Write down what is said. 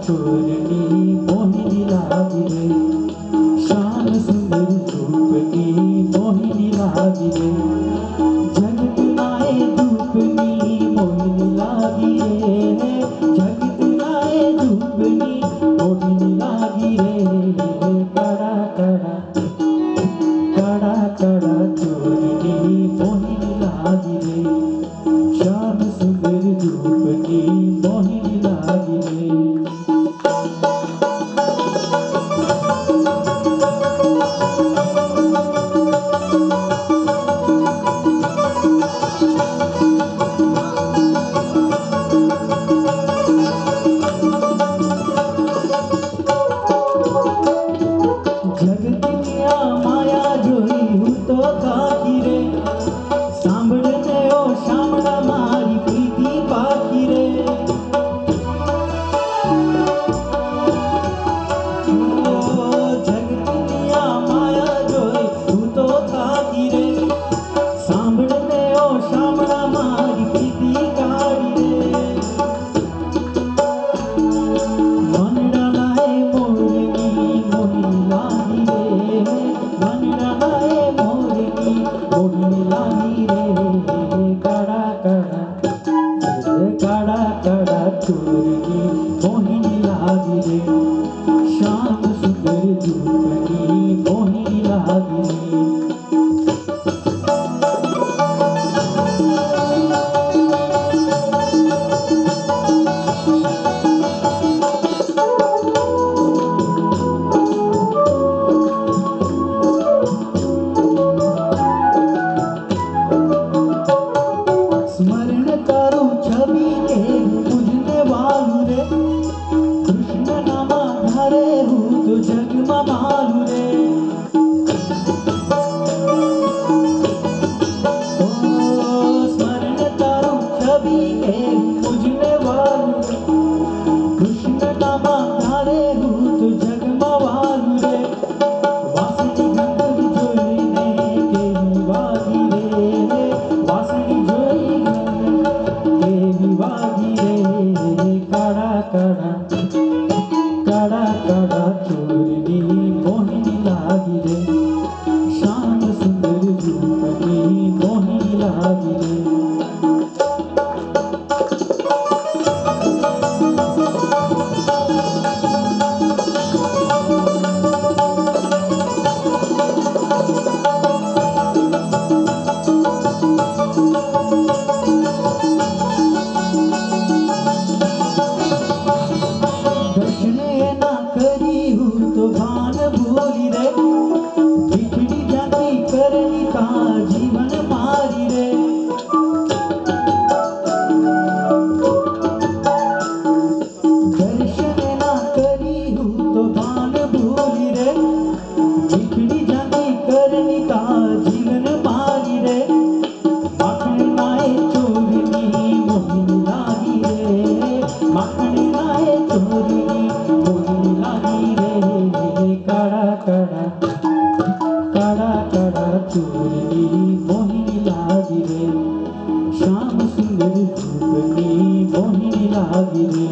चोरनी मोहिनी लागी रे, श्याम सुंदर रूप की मोहिनी लागी रे, जगत लाए धूपनी मोहिनी लागी रे, जगत लाए धूपनी मोहिनी लागी रे, कड़ा कड़ा कड़ा कड़ा चोरनी मोहिनी लागी रे, श्याम सुंदर रूप की मोहिनी लागी रे। जगतिया माया जोई हूँ तो काकी रे, सांभळने ओ शामळा मारी प्रीति पाकी रे, ओ जगतिया माया जोई हूँ तो काकी रे, सांभळने ओ शामळा मारी प्रीति काकी रे, मनडा लाए मोरनी मोहिनी लागी रे, मनडा लाए मोरनी मोहिनी लागी रे, कड़ा कड़ा कड़ा कड़ा चोरनी मोहिनी लागी रे, श्याम सुंदर रूपनी मोहिनी लागी रे। स्मरण करूं छवि के बुझने वालू रे, कृष्ण नामा धारे हूँ तो जग मालू रे, ओ स्मरण करूं छवि के बुझने वालू रे, कृष्ण नामा धारे हूँ तो जग मालू रे, वासनी गंध जोईने केवी वागी रे, वासनी जोई केवी वागी रे, कड़ा कड़ा कड़ा कड़ा चोरनी मोहिनी लागी रे, श्याम सुंदर रूपनी मोहिनी लागी रे। दर्शने ना करी हूँ तो भान भूली रे, बिछड़ी जाती करनी का जीवन मारी रे, दर्शने ना करी हूँ तो भान भूली रे, बिछड़ी जाती करनी का जीवन मारी रे, माखन नाए चोरनी मोहिनी लागी रे, माखन नाए चोरनी मोहिनी लागी रे, कड़ा कड़ा कड़ा कड़ा चोरनी मोहिनी लागी रे, श्याम सुंदर रूपनी मोहिनी लागी रे।